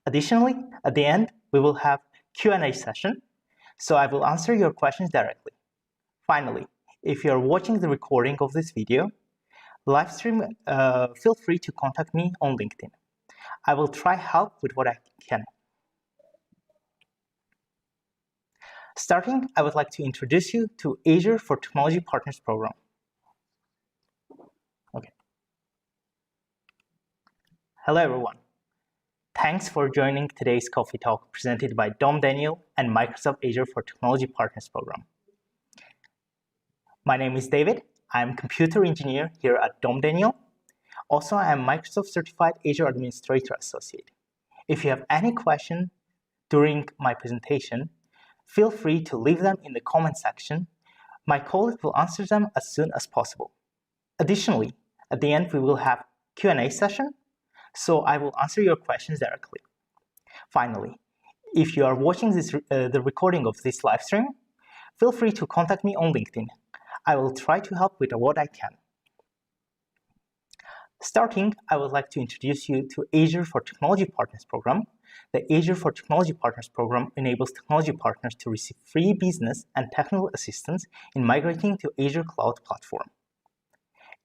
Additionally, at the end, we will have Q&A session, so I will answer your questions directly. Finally, if you are watching the recording of this video, live stream, feel free to contact me on LinkedIn. I will try help with what I can. Starting, I would like to introduce you to Azure for Technology Partners program. Okay. Hello, everyone. Thanks for joining today's coffee talk presented by Dom Daniel and Microsoft Azure for Technology Partners program. My name is David. I'm a computer engineer here at Dom Daniel. Also, I am Microsoft Certified Azure Administrator Associate. If you have any question during my presentation, feel free to leave them in the comment section. My colleague will answer them as soon as possible. Additionally, at the end, we will have Q&A session, so I will answer your questions directly. Finally, if you are watching the recording of this live stream, feel free to contact me on LinkedIn. I will try to help with what I can. Starting, I would like to introduce you to Azure for Technology Partners program. The Azure for Technology Partners program enables technology partners to receive free business and technical assistance in migrating to Azure Cloud Platform.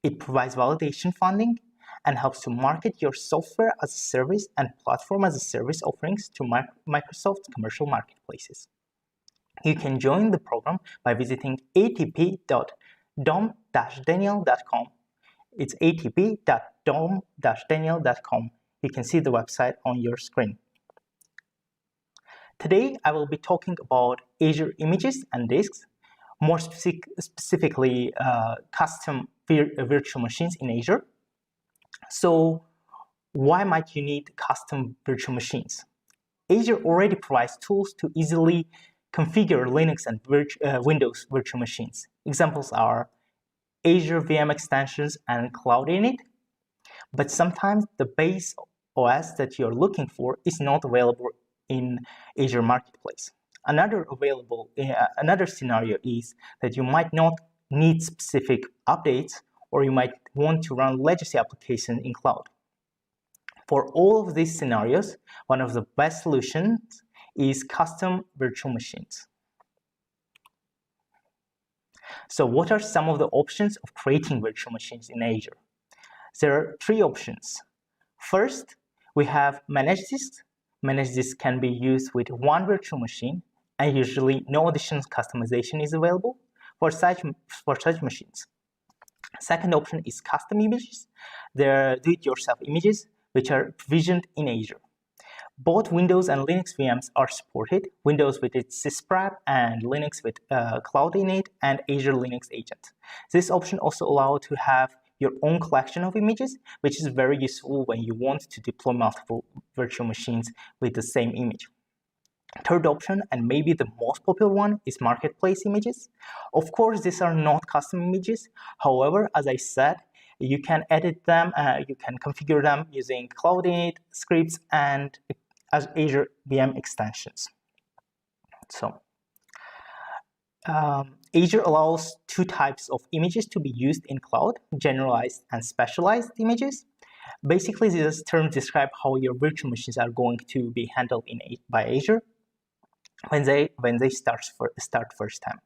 It provides validation funding and helps to market your software as a service and platform as a service offerings to Microsoft's commercial marketplaces. You can join the program by visiting atp.dom-daniel.com. It's atp.dom-daniel.com. You can see the website on your screen. Today, I will be talking about Azure Images and Disks, more specifically custom virtual machines in Azure. So why might you need custom virtual machines? Azure already provides tools to easily configure Linux and Windows virtual machines. Examples are Azure VM extensions and Cloud Init, but sometimes the base OS that you're looking for is not available in Azure Marketplace. Another scenario is that you might not need specific updates, or you might want to run legacy applications in cloud. For all of these scenarios, one of the best solutions is custom virtual machines. So what are some of the options of creating virtual machines in Azure? There are three options. First, we have managed disks. Managed disks can be used with one virtual machine, and usually no additional customization is available for such machines. Second option is custom images. They're do-it-yourself images, which are provisioned in Azure. Both Windows and Linux VMs are supported, Windows with its sysprep and Linux with Cloud Init and Azure Linux Agent. This option also allows to have your own collection of images, which is very useful when you want to deploy multiple virtual machines with the same image. Third option, and maybe the most popular one, is Marketplace images. Of course, these are not custom images. However, as I said, you can edit them, you can configure them using Cloud Init scripts and Azure VM extensions. So, Azure allows two types of images to be used in cloud, generalized and specialized images. Basically, these terms describe how your virtual machines are going to be handled by Azure when they start first time.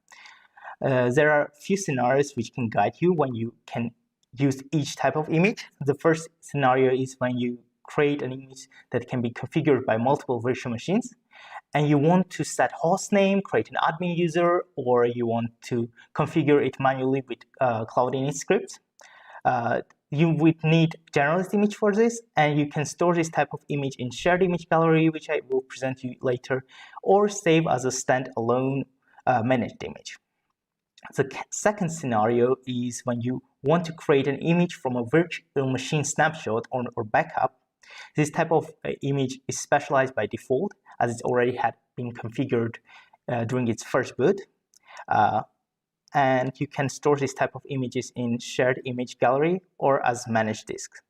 There are a few scenarios which can guide you when you can use each type of image. The first scenario is when you create an image that can be configured by multiple virtual machines, and you want to set host name, create an admin user, or you want to configure it manually with Cloud Init scripts. You would need generalist image for this, and you can store this type of image in shared image gallery, which I will present you later, or save as a standalone managed image. The second scenario is when you want to create an image from a virtual machine snapshot or backup. This type of image is specialized by default, as it already had been configured during its first boot. And you can store this type of images in shared image gallery or as managed disks.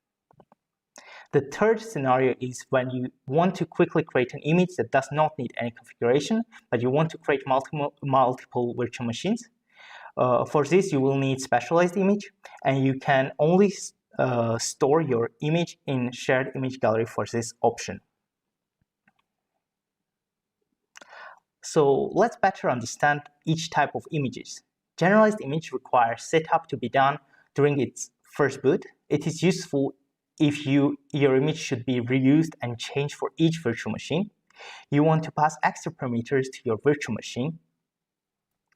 The third scenario is when you want to quickly create an image that does not need any configuration, but you want to create multiple virtual machines. For this, you will need specialized image, and you can only store your image in shared image gallery for this option. So let's better understand each type of images. Generalized image requires setup to be done during its first boot. It is useful if your image should be reused and changed for each virtual machine. You want to pass extra parameters to your virtual machine.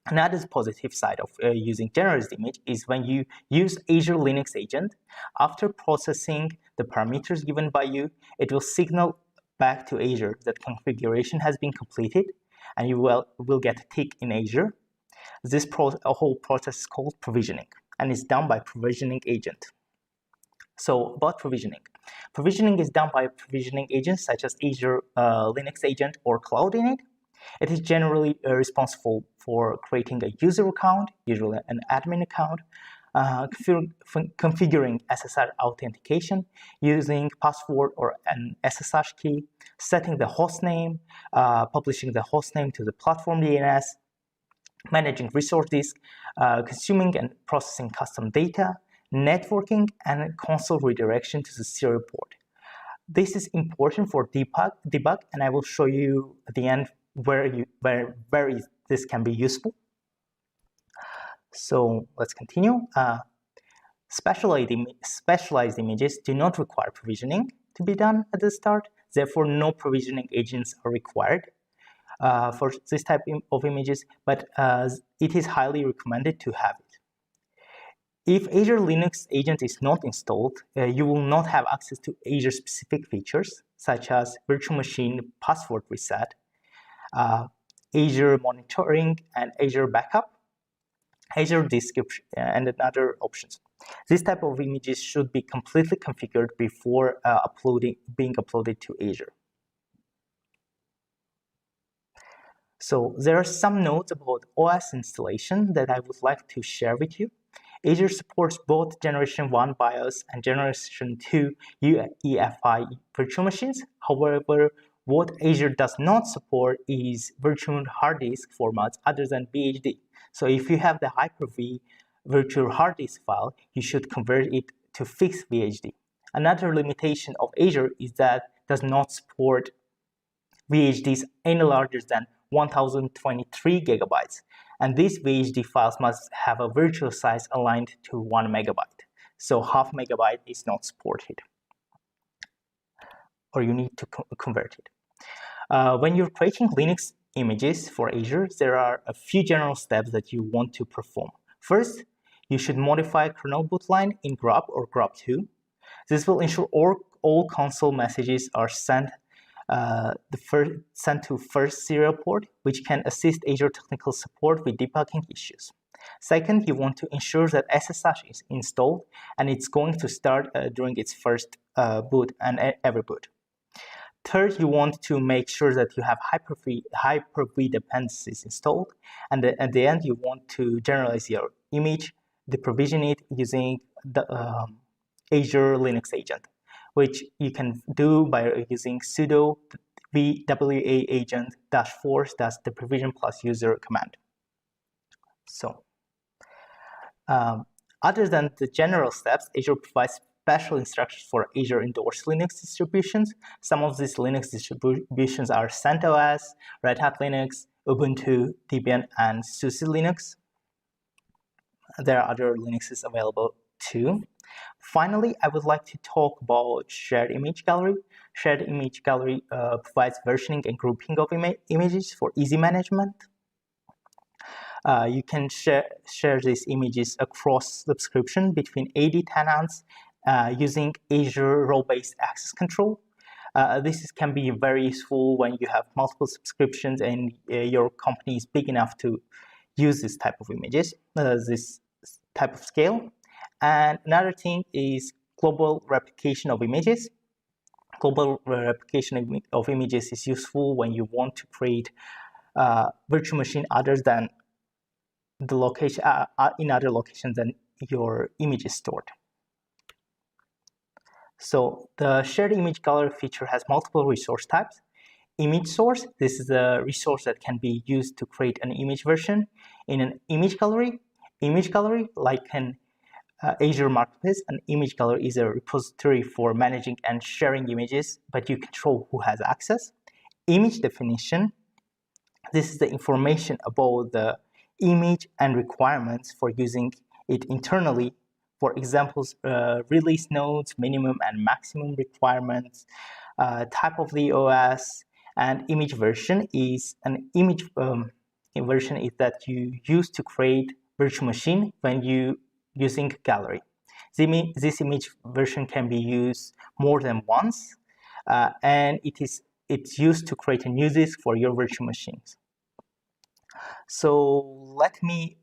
Another positive side of using generalized image is when you use Azure Linux agent. After processing the parameters given by you, it will signal back to Azure that configuration has been completed, and you will get a tick in Azure. This whole process is called provisioning, and is done by provisioning agent. So about provisioning. Provisioning is done by provisioning agents such as Azure Linux agent or Cloud Init. It is generally responsible for creating a user account, usually an admin account, configuring SSL authentication using password or an SSH key, setting the host name, publishing the host name to the platform DNS, managing resource disk, consuming and processing custom data, networking, and console redirection to the serial port. This is important for debug, and I will show you at the end where this can be useful. So let's continue. Specialized images do not require provisioning to be done at the start. Therefore, no provisioning agents are required for this type of images, but it is highly recommended to have it. If Azure Linux agent is not installed, you will not have access to Azure-specific features, such as virtual machine password reset, Azure monitoring, and Azure backup, Azure disk, and other options. This type of images should be completely configured before being uploaded to Azure. So there are some notes about OS installation that I would like to share with you. Azure supports both Generation 1 BIOS and Generation 2 UEFI virtual machines. However, what Azure does not support is virtual hard disk formats other than VHD. So if you have the Hyper-V virtual hard disk file, you should convert it to fixed VHD. Another limitation of Azure is that it does not support VHDs any larger than 1023 gigabytes. And these VHD files must have a virtual size aligned to 1 megabyte. So half megabyte is not supported, or you need to convert it. When you're creating Linux images for Azure, there are a few general steps that you want to perform. First, you should modify kernel boot line in grub or grub2. This will ensure all console messages are sent to first serial port, which can assist Azure technical support with debugging issues. Second, you want to ensure that SSH is installed and it's going to start during its first boot and every boot. Third, you want to make sure that you have Hyper-V dependencies installed, and at the end, you want to generalize your image, deprovision it using the Azure Linux agent, which you can do by using sudo VWA agent -force -deprovision plus user command. So, other than the general steps, Azure provides special instructions for Azure endorsed Linux distributions. Some of these Linux distributions are CentOS, Red Hat Linux, Ubuntu, Debian, and SUSE Linux. There are other Linuxes available too. Finally, I would like to talk about Shared Image Gallery. Shared Image Gallery provides versioning and grouping of images for easy management. You can share these images across subscription between 80 tenants using Azure role-based access control. This can be very useful when you have multiple subscriptions and your company is big enough to use this type of images, this type of scale. And another thing is global replication of images. Global replication of images is useful when you want to create virtual machine other than the location in other locations than your image is stored. So the shared image gallery feature has multiple resource types. Image source, this is a resource that can be used to create an image version in an image gallery. Image gallery, like an Azure Marketplace, an image gallery is a repository for managing and sharing images, but you control who has access. Image definition, This is the information about the image and requirements for using it internally. For examples, release notes, minimum and maximum requirements, type of the OS, and image version is an image version is that you use to create virtual machine when you using gallery. This image version can be used more than once, and it's used to create a new disk for your virtual machines. So let me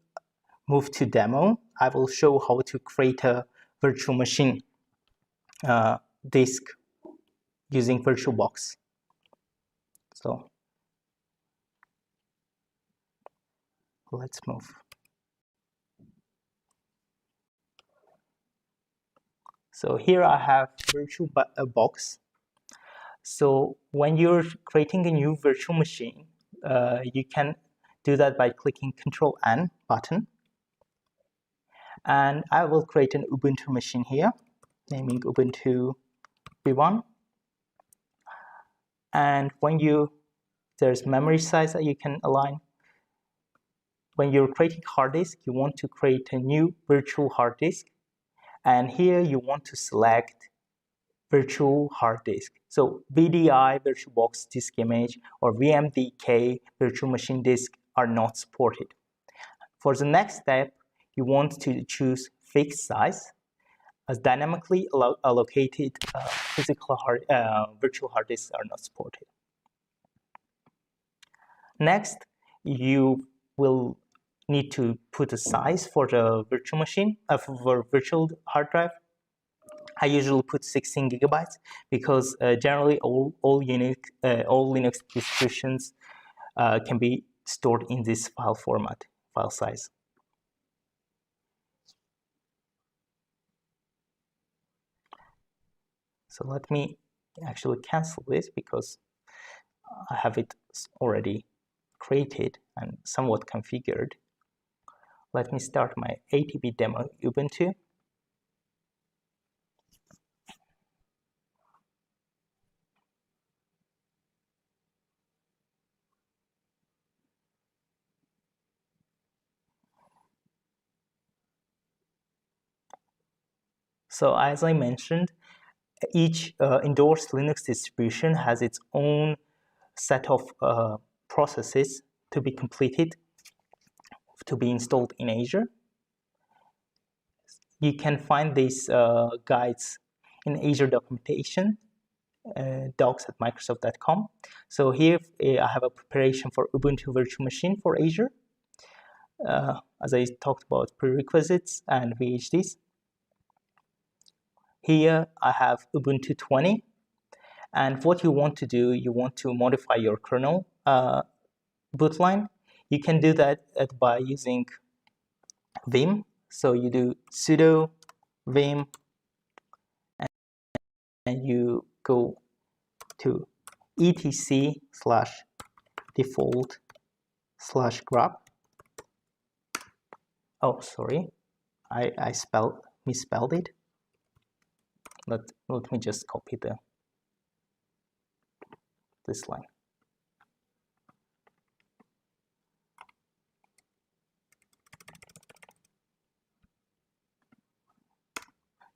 move to demo. I will show how to create a virtual machine disk using VirtualBox. So let's move. So here I have VirtualBox. So when you're creating a new virtual machine, you can do that by clicking Ctrl-N button. And I will create an Ubuntu machine here, naming Ubuntu v1. And when there's memory size that you can align. When you're creating hard disk, you want to create a new virtual hard disk. And here you want to select virtual hard disk. So VDI, VirtualBox disk image, or VMDK, virtual machine disk are not supported. For the next step, you want to choose fixed size, as dynamically allocated virtual hard disks are not supported. Next, you will need to put a size for the virtual machine, for virtual hard drive. I usually put 16 gigabytes because generally all Linux distributions can be stored in this file format, file size. So let me actually cancel this because I have it already created and somewhat configured. Let me start my ATB demo Ubuntu. So as I mentioned, each endorsed Linux distribution has its own set of processes to be completed, to be installed in Azure. You can find these guides in Azure documentation, docs@microsoft.com. So here I have a preparation for Ubuntu virtual machine for Azure. As I talked about prerequisites and VHDs. Here I have Ubuntu 20. And what you want to do, you want to modify your kernel boot line. You can do that by using vim. So you do sudo vim and you go to etc/default/grub. Oh, sorry, I misspelled it. Let me just copy this line.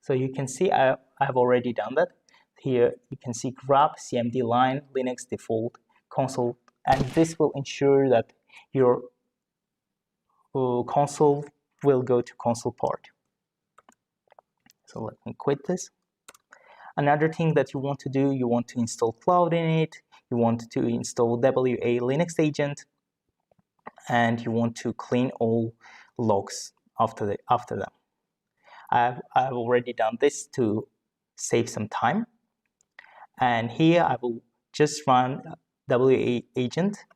So you can see I've already done that. Here you can see grub cmd line Linux default console, and this will ensure that your console will go to console port. So let me quit this. Another thing that you want to do, you want to install cloud in it, you want to install WA Linux agent, and you want to clean all logs after them. I've already done this to save some time. And here I will just run WA agent,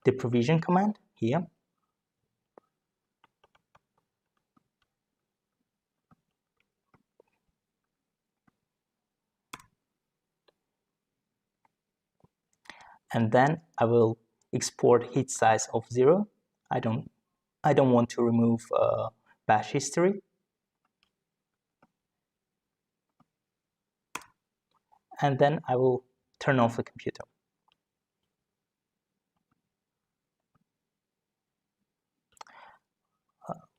the provision command here. And then I will export heat size of 0. I don't want to remove bash history. And then I will turn off the computer.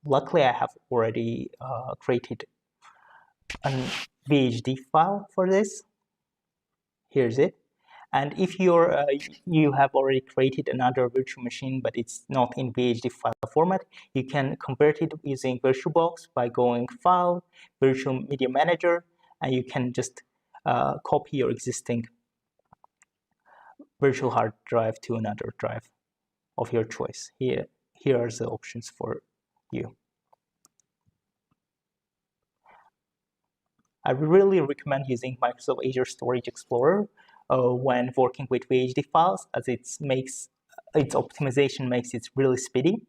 luckily I have already created a VHD file for this. Here's it. And if you have already created another virtual machine, but it's not in VHD file format, you can convert it using VirtualBox by going File, Virtual Media Manager, and you can just copy your existing virtual hard drive to another drive of your choice. Here are the options for you. I really recommend using Microsoft Azure Storage Explorer when working with VHD files, as its optimization makes it really speedy.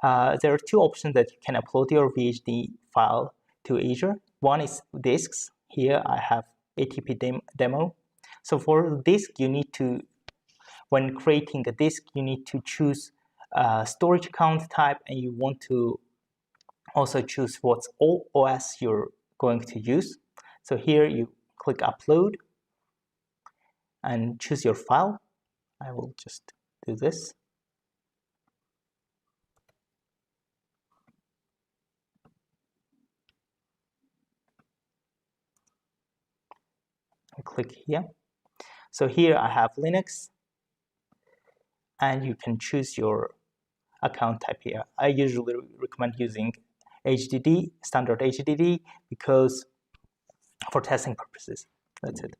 There are two options that you can upload your VHD file to Azure. One is disks. Here I have ATP demo. So for disk, you need to, when creating a disk, you need to choose storage account type, and you want to also choose what OS you're going to use. So here you click upload and choose your file. I will just do this. And click here. So here I have Linux, and you can choose your account type here. I usually recommend using HDD, standard HDD, because for testing purposes. That's it.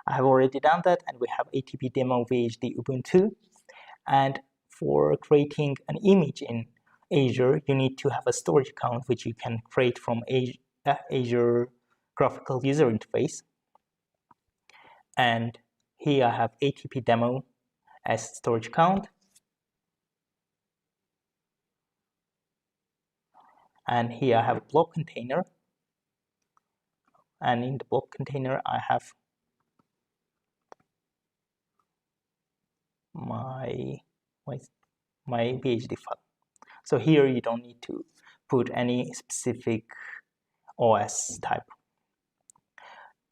I have already done that, and we have ATP demo VHD Ubuntu. And for creating an image in Azure, you need to have a storage account, which you can create from Azure graphical user interface. And here I have ATP demo as storage account. And here I have a blob container. And in the blob container, I have my VHD file. So here you don't need to put any specific OS type.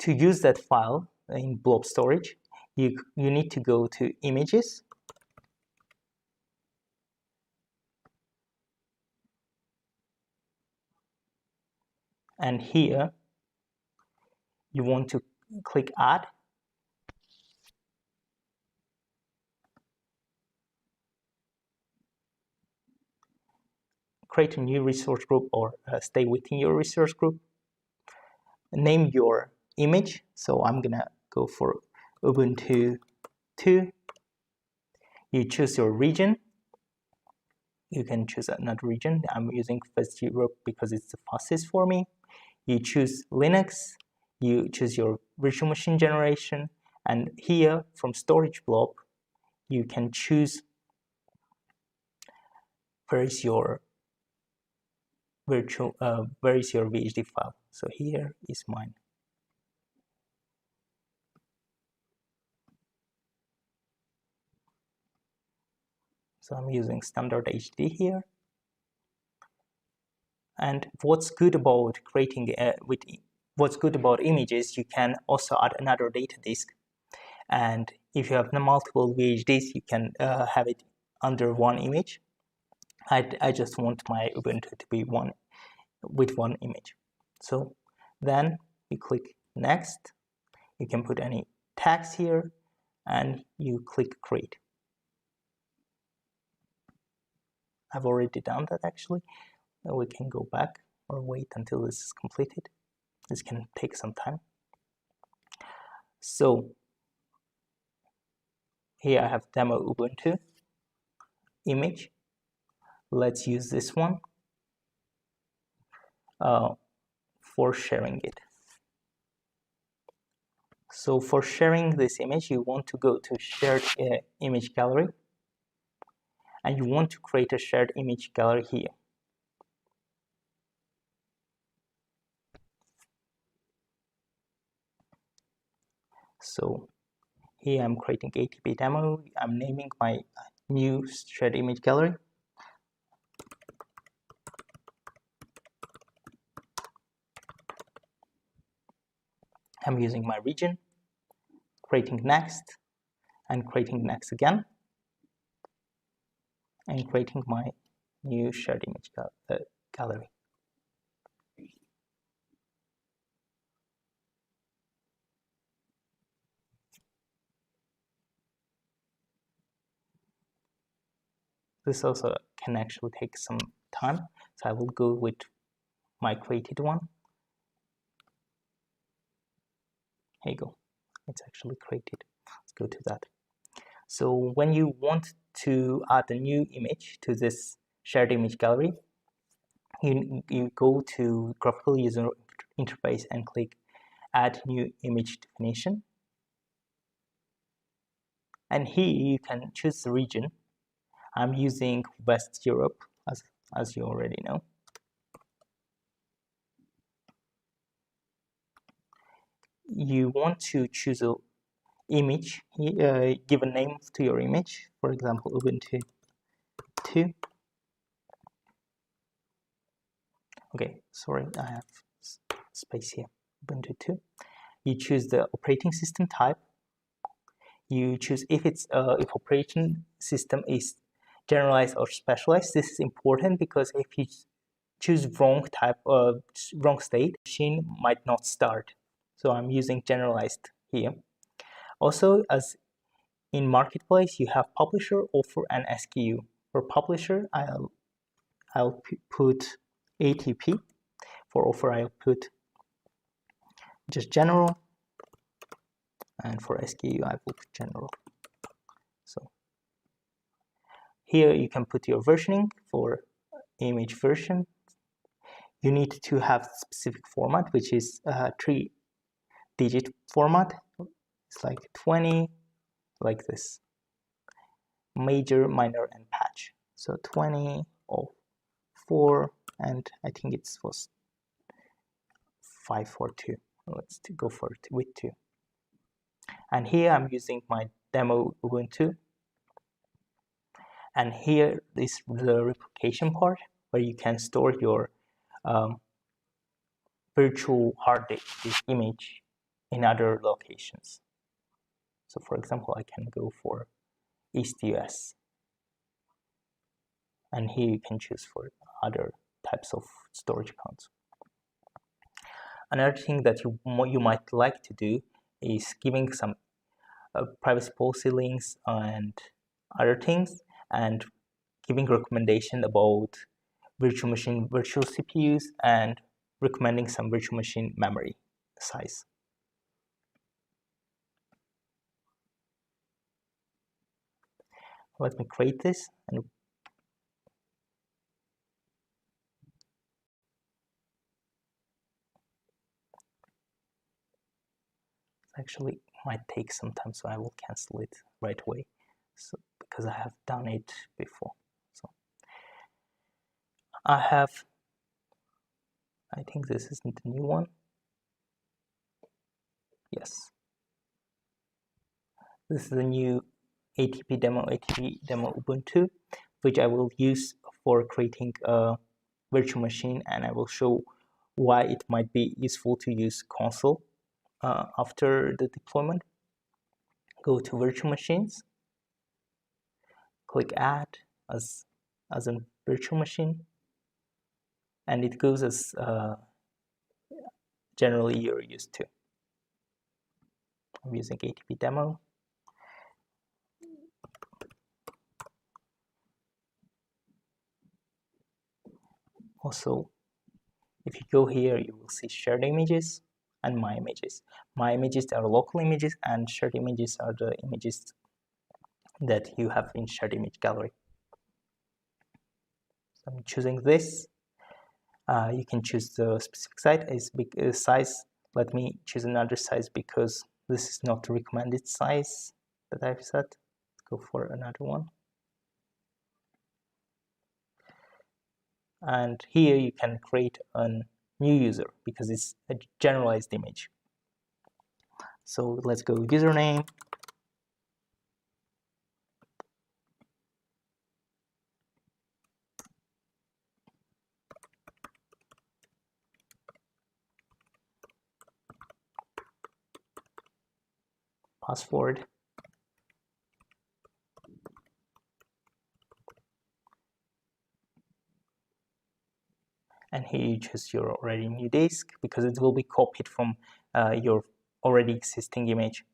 To use that file in blob storage, you need to go to Images, and here you want to click Add, create a new resource group, or stay within your resource group. Name your image. So I'm gonna go for Ubuntu 2. You choose your region. You can choose another region. I'm using West Europe because it's the fastest for me. You choose Linux. You choose your virtual machine generation. And here from storage blob, you can choose where is your VHD file. So here is mine. So I'm using standard HD here. And what's good about what's good about images, you can also add another data disk. And if you have multiple VHDs, you can have it under one image. I just want my Ubuntu to be with one image. So then you click next. You can put any tags here, and you click create. I've already done that actually. Now we can go back or wait until this is completed. This can take some time. So here I have demo Ubuntu image. Let's use this one for sharing it. So for sharing this image, you want to go to shared image gallery, and you want to create a shared image gallery here. So here I'm creating ATP demo. I'm naming my new shared image gallery. I'm using my region, creating next, and creating next again, and creating my new shared image gallery. This also can actually take some time, so I will go with my created one. Here you go, it's actually created. Let's go to that. So when you want to add a new image to this shared image gallery, you go to graphical user interface and click add new image definition. And here you can choose the region. I'm using West Europe, as you already know. You want to choose an image, give a name to your image, for example, Ubuntu 2. Okay, sorry, I have space here, Ubuntu 2. You choose the operating system type. You choose if operating system is generalized or specialized. This is important because if you choose wrong state, machine might not start. So I'm using generalized here. Also, as in Marketplace, you have publisher, offer, and SKU. For publisher, I'll put ATP. For offer, I'll put just general, and for SKU, I will put general. So here you can put your versioning for image version. You need to have specific format, which is a 3-digit format. It's like 20, like this. Major, minor, and patch. So 20 or 4, and I think it was 542. Let's go for it with 2. And here I'm using my demo Ubuntu. And here is the replication part where you can store your virtual hard disk image in other locations. So for example, I can go for East US. And here you can choose for other types of storage accounts. Another thing that you might like to do is giving some privacy policy links and other things, and giving recommendation about virtual machine virtual CPUs and recommending some virtual machine memory size. Let me create this, and actually might take some time, so I will cancel it right away, so because I have done it before. So I think this isn't the new one. Yes, this is the new ATP demo Ubuntu, which I will use for creating a virtual machine, and I will show why it might be useful to use console after the deployment. Go to virtual machines, click add as a virtual machine, and it goes as generally you're used to. I'm using ATP demo. Also, if you go here, you will see shared images and my images. My images are local images, and shared images are the images that you have in shared image gallery. So I'm choosing this. You can choose the specific size. Let me choose another size because this is not the recommended size that I've set. Let's go for another one. And here you can create a new user because it's a generalized image. So let's go username. Password. here you choose your already new disk because it will be copied from your already existing image.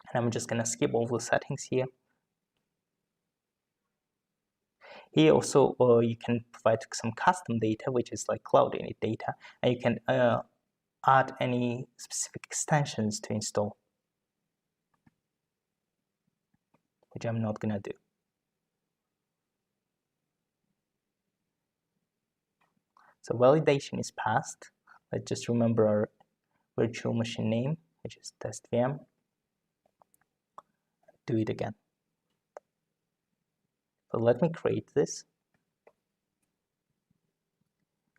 And I'm just gonna skip all the settings here. Here also you can provide some custom data, which is like cloud init data, and you can add any specific extensions to install, which I'm not gonna do. So validation is passed. Let's just remember our virtual machine name, which is test VM. Do it again. So let me create this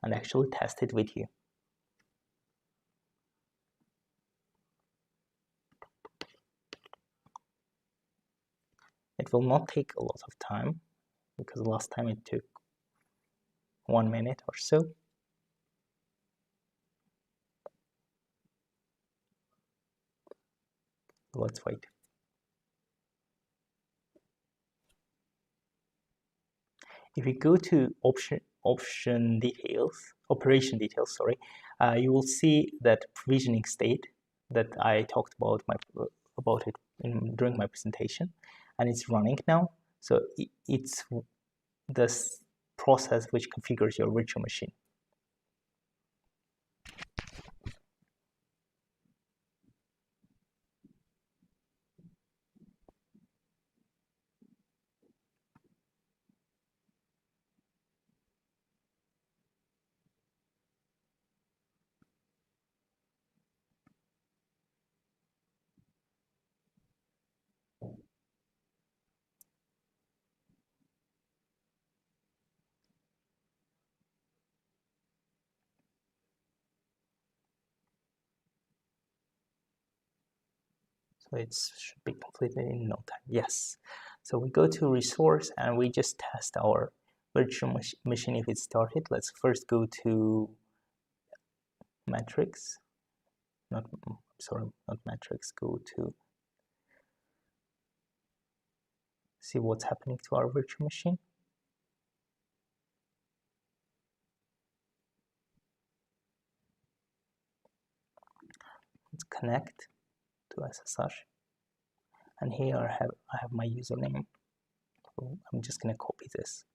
and actually test it with you. It will not take a lot of time because last time it took 1 minute or so. Let's wait. If you go to operation details, sorry, you will see that provisioning state that I talked about during my presentation, and it's running now. So it's this process which configures your virtual machine. So it should be completed in no time. Yes. So we go to resource and we just test our virtual machine if it started. Let's first go to metrics. Not metrics. Go to see what's happening to our virtual machine. Let's connect to SSH. And here I have my username. So I'm just gonna copy this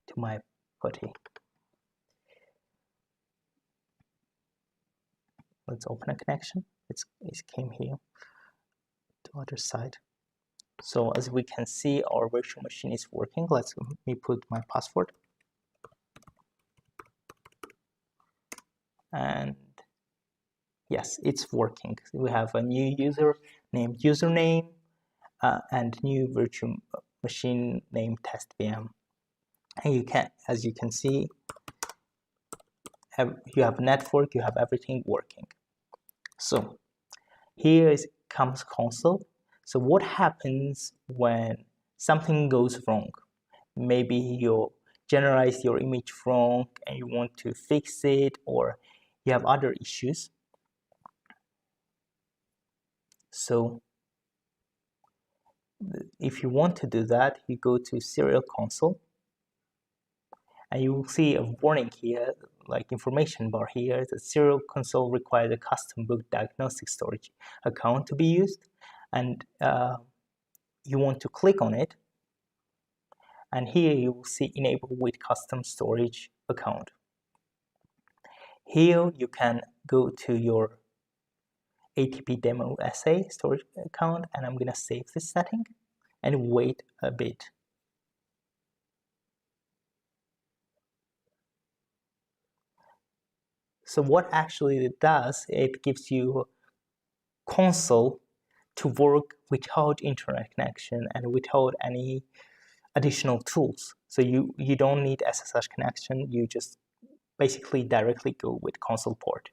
to my putty. Let's open a connection. It came here to other side. So as we can see, our virtual machine is working. Let me put my password. And yes, it's working. We have a new user named username and new virtual machine named test VM. And you can, as you can see, you have network, you have everything working. So here comes console. So what happens when something goes wrong? Maybe you generalize your image wrong and you want to fix it, or you have other issues. So if you want to do that, you go to serial console and you will see a warning here, like information bar here, that serial console requires a custom book diagnostic storage account to be used, and you want to click on it, and here you will see enable with custom storage account. Here you can go to your ATP demo SA storage account, and I'm gonna save this setting and wait a bit. So what actually it does, it gives you console to work without internet connection and without any additional tools. So you don't need SSH connection, you just basically directly go with console port.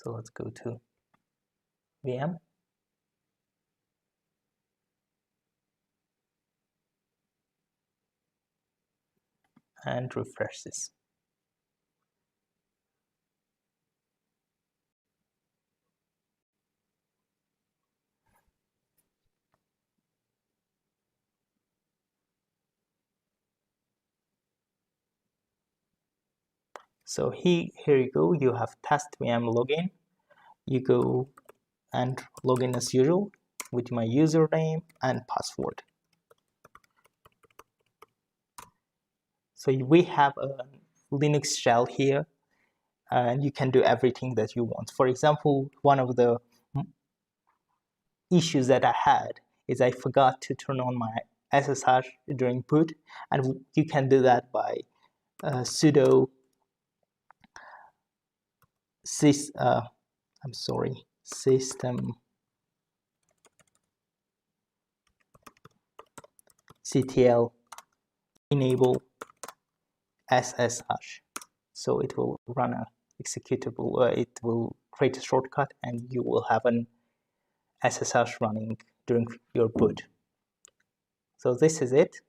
So let's go to VM. And refresh this. So here you go, you have test VM login. You go and log in as usual with my username and password. So we have a Linux shell here, and you can do everything that you want. For example, one of the issues that I had is I forgot to turn on my SSH during boot, and you can do that by sudo system ctl enable SSH. So it will run a executable, it will create a shortcut, and you will have an SSH running during your boot. So this is it.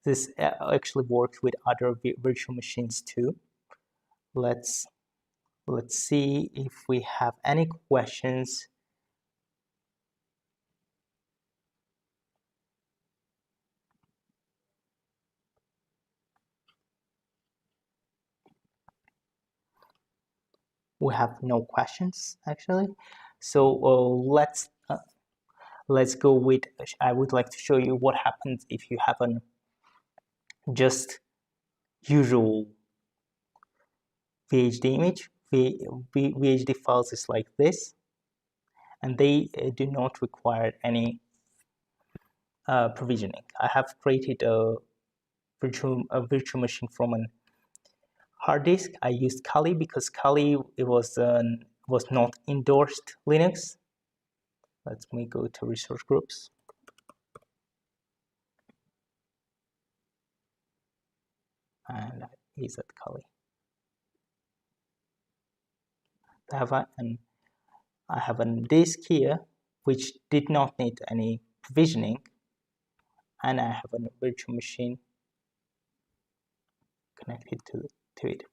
This actually works with other virtual machines too. Let's see if we have any questions. We have no questions actually. So let's go with, I would like to show you what happens if you have an just usual VHD image. VHD files is like this, and they do not require any provisioning. I have created a virtual machine from a hard disk. I used Kali because Kali was not endorsed Linux. Let me go to resource groups. And is at Kali. I have a disk here which did not need any provisioning, and I have a virtual machine connected to it.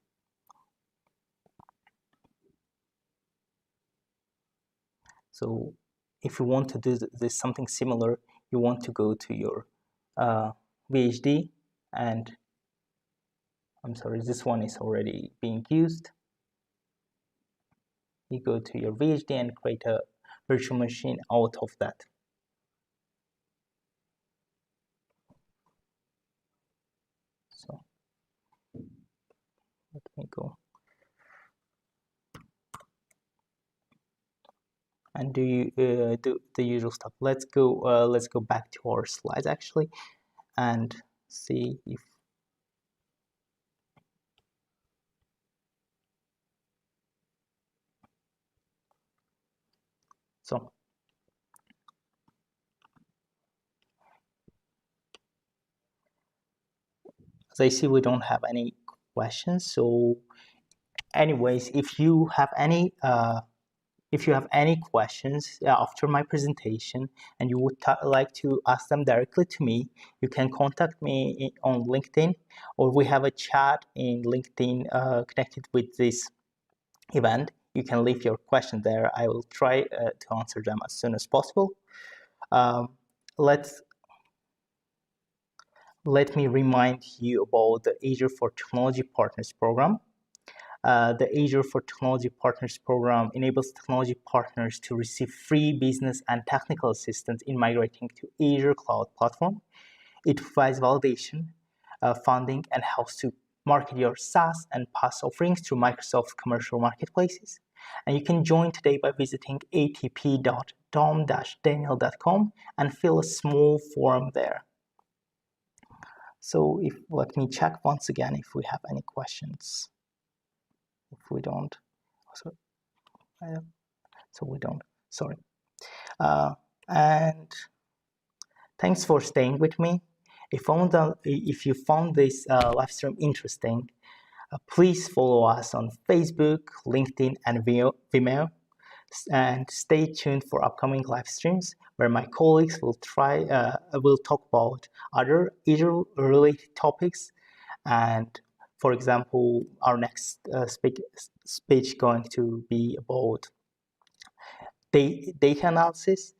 So if you want to do this something similar, you want to go to your VHD, and I'm sorry, this one is already being used. You go to your VHD and create a virtual machine out of that. So let me go and do the usual stuff. Let's go back to our slides actually and see if so. As I see, we don't have any questions. So anyways, if you have any questions after my presentation and you would like to ask them directly to me, you can contact me on LinkedIn, or we have a chat in LinkedIn connected with this event. You can leave your question there. I will try to answer them as soon as possible. Let me remind you about the Azure for Technology Partners program. The Azure for Technology Partners program enables technology partners to receive free business and technical assistance in migrating to Azure Cloud Platform. It provides validation, funding, and helps to market your SaaS and PaaS offerings through Microsoft commercial marketplaces. And you can join today by visiting atp.dom-daniel.com and fill a small form there. So let me check once again if we have any questions. If we don't, so we don't, sorry. And thanks for staying with me. If you found this live stream interesting, please follow us on Facebook, LinkedIn, and Vimeo. And stay tuned for upcoming live streams where my colleagues will talk about other Azure related topics. And for example, our next speech going to be about data analysis,